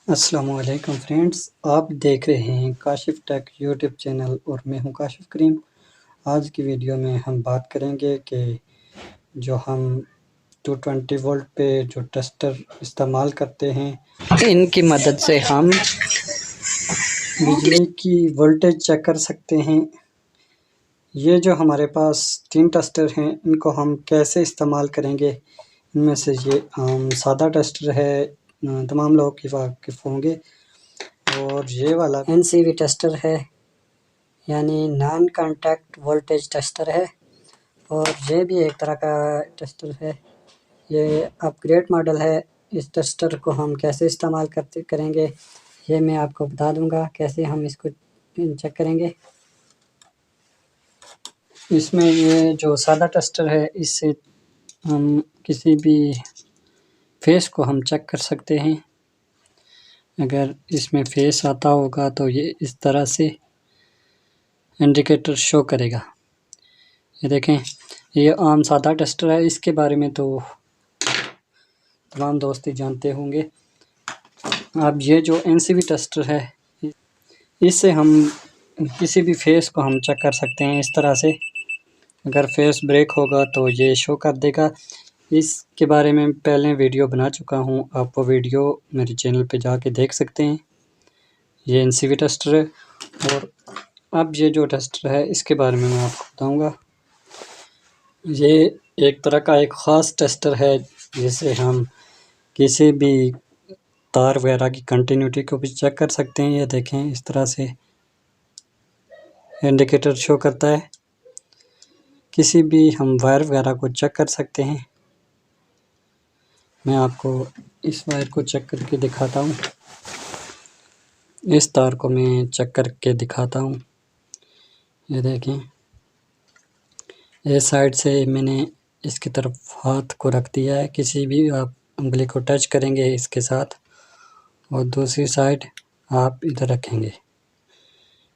अस्सलामुअलैकुम फ्रेंड्स, आप देख रहे हैं काशिफ टेक यूट्यूब चैनल और मैं हूं काशिफ करीम। आज की वीडियो में हम बात करेंगे कि जो हम 220 वोल्ट पे जो टेस्टर इस्तेमाल करते हैं, इनकी मदद से हम बिजली की वोल्टेज चेक कर सकते हैं। ये जो हमारे पास 3 टेस्टर हैं, इनको हम कैसे इस्तेमाल करेंगे। इनमें से ये सादा टेस्टर है, तमाम लोग की वाकिफ़ होंगे, और ये वाला NCV टेस्टर है, यानी नॉन कांटेक्ट वोल्टेज टेस्टर है। और ये भी एक तरह का टेस्टर है, ये अपग्रेड मॉडल है। इस टेस्टर को हम कैसे इस्तेमाल करेंगे ये मैं आपको बता दूंगा, कैसे हम इसको चेक करेंगे। इसमें ये जो सादा टेस्टर है, इससे हम किसी भी फेस को हम चेक कर सकते हैं। अगर इसमें फेस आता होगा तो ये इस तरह से इंडिकेटर शो करेगा। ये देखें, ये आम सादा टेस्टर है, इसके बारे में तो तमाम दोस्त ही जानते होंगे। अब ये जो NCV टेस्टर है, इससे हम किसी भी फेस को हम चेक कर सकते हैं इस तरह से। अगर फेस ब्रेक होगा तो ये शो कर देगा। इसके बारे में पहले वीडियो बना चुका हूँ, आप वो वीडियो मेरे चैनल पे जाके देख सकते हैं। ये NCV टेस्टर है। और अब ये जो टेस्टर है, इसके बारे में मैं आपको बताऊँगा। ये एक तरह का एक ख़ास टेस्टर है, जिसे हम किसी भी तार वगैरह की कंटिन्यूटी को भी चेक कर सकते हैं। ये देखें, इस तरह से इंडिकेटर शो करता है। किसी भी हम वायर वगैरह को चेक कर सकते हैं। मैं आपको इस वायर को चेक करके दिखाता हूँ, इस तार को मैं चेक करके दिखाता हूँ। ये देखें, इस साइड से मैंने इसकी तरफ हाथ को रख दिया है, किसी भी आप उंगली को टच करेंगे इसके साथ, और दूसरी साइड आप इधर रखेंगे।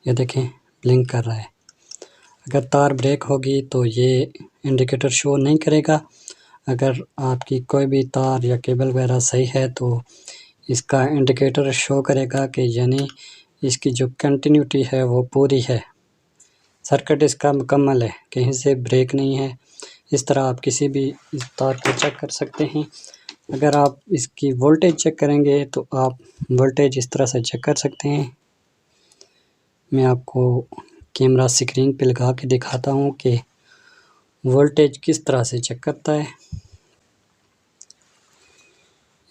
ये देखें, ब्लिंक कर रहा है। अगर तार ब्रेक होगी तो ये इंडिकेटर शो नहीं करेगा। अगर आपकी कोई भी तार या केबल वगैरह सही है तो इसका इंडिकेटर शो करेगा कि यानी इसकी जो कंटिन्यूटी है वो पूरी है, सर्किट इसका मुकम्मल है, कहीं से ब्रेक नहीं है। इस तरह आप किसी भी इस तार को चेक कर सकते हैं। अगर आप इसकी वोल्टेज चेक करेंगे तो आप वोल्टेज इस तरह से चेक कर सकते हैं। मैं आपको कैमरा स्क्रीन पे लगा के दिखाता हूँ कि वोल्टेज किस तरह से चेक करता है।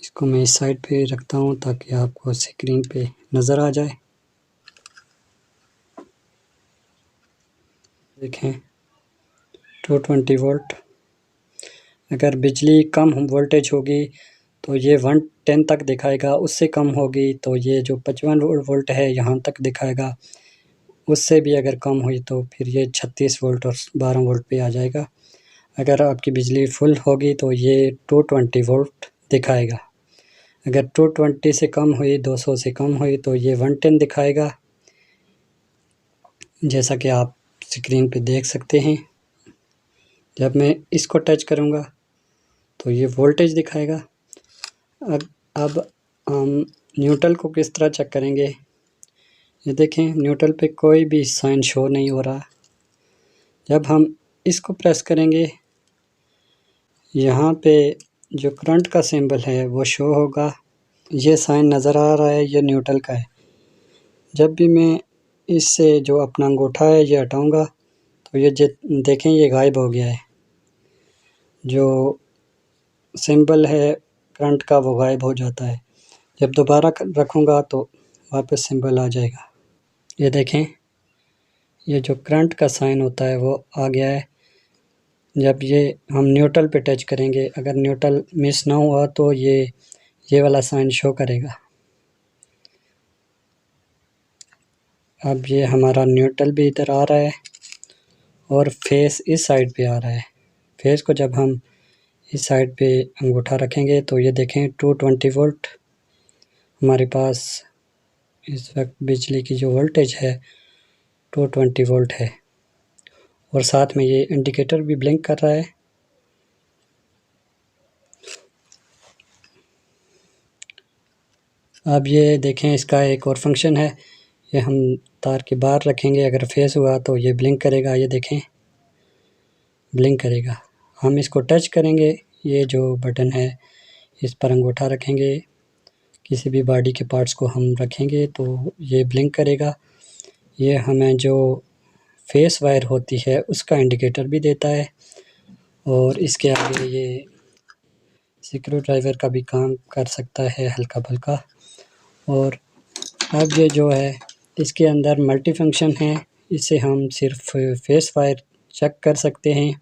इसको मैं इस साइड पे रखता हूँ ताकि आपको स्क्रीन पे नज़र आ जाए। देखें, 220 वोल्ट। अगर बिजली कम वोल्टेज होगी तो ये 110 तक दिखाएगा, उससे कम होगी तो ये जो 55 वोल्ट है यहाँ तक दिखाएगा। उससे भी अगर कम हुई तो फिर ये 36 वोल्ट और 12 वोल्ट पे आ जाएगा। अगर आपकी बिजली फुल होगी तो ये 220 वोल्ट दिखाएगा। अगर 220 से कम हुई, 200 से कम हुई तो ये 110 दिखाएगा, जैसा कि आप स्क्रीन पे देख सकते हैं। जब मैं इसको टच करूँगा तो ये वोल्टेज दिखाएगा। अब हम न्यूट्रल को किस तरह चेक करेंगे। ये देखें, न्यूट्रल पे कोई भी साइन शो नहीं हो रहा। जब हम इसको प्रेस करेंगे, यहाँ पे जो करंट का सिंबल है वो शो होगा। ये साइन नज़र आ रहा है, ये न्यूट्रल का है। जब भी मैं इससे जो अपना अंगूठा है ये हटाऊंगा तो ये देखें, ये गायब हो गया है। जो सिंबल है करंट का वो गायब हो जाता है। जब दोबारा रखूँगा तो वापस सिंबल आ जाएगा। ये देखें, ये जो करंट का साइन होता है वो आ गया है। जब ये हम न्यूट्रल पे टच करेंगे, अगर न्यूट्रल मिस ना हुआ तो ये वाला साइन शो करेगा। अब ये हमारा न्यूट्रल भी इधर आ रहा है और फेस इस साइड पे आ रहा है। फेस को जब हम इस साइड पे अंगूठा रखेंगे तो ये देखें, 220 वोल्ट हमारे पास इस वक्त बिजली की जो वोल्टेज है 220 वोल्ट है। और साथ में ये इंडिकेटर भी ब्लिंक कर रहा है। अब ये देखें, इसका एक और फंक्शन है, ये हम तार के बाहर रखेंगे, अगर फेस हुआ तो ये ब्लिंक करेगा, ये देखें ब्लिंक करेगा। हम इसको टच करेंगे, ये जो बटन है इस पर अंगूठा रखेंगे, किसी भी बॉडी के पार्ट्स को हम रखेंगे तो ये ब्लिंक करेगा। ये हमें जो फेस वायर होती है उसका इंडिकेटर भी देता है, और इसके आगे ये स्क्रू ड्राइवर का भी काम कर सकता है हल्का फुल्का। और अब ये जो है इसके अंदर मल्टी फंक्शन है, इससे हम सिर्फ फेस वायर चेक कर सकते हैं।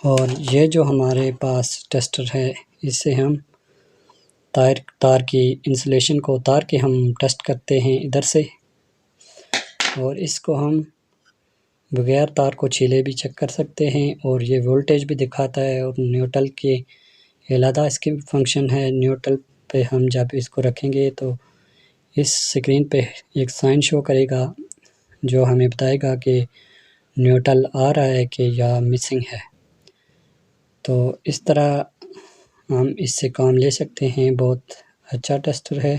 और ये जो हमारे पास टेस्टर है, इससे हम तार की इंसुलेशन को उतार के हम टेस्ट करते हैं इधर से, और इसको हम बगैर तार को छीले भी चेक कर सकते हैं। और ये वोल्टेज भी दिखाता है, और न्यूट्रल के अलहदा इसकी फंक्शन है। न्यूट्रल पे हम जब इसको रखेंगे तो इस स्क्रीन पे एक साइन शो करेगा जो हमें बताएगा कि न्यूट्रल आ रहा है कि या मिसिंग है। तो इस तरह हम इससे काम ले सकते हैं। बहुत अच्छा टेस्टर है,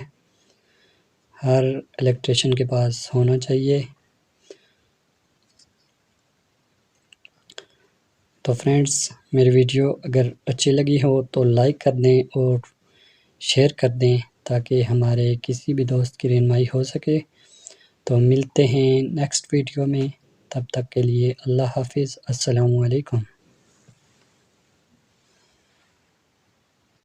हर इलेक्ट्रिशियन के पास होना चाहिए। तो फ्रेंड्स, मेरी वीडियो अगर अच्छी लगी हो तो लाइक कर दें और शेयर कर दें, ताकि हमारे किसी भी दोस्त की रहनुमाई हो सके। तो मिलते हैं नेक्स्ट वीडियो में, तब तक के लिए अल्लाह हाफिज़, अस्सलामु अलैकुम।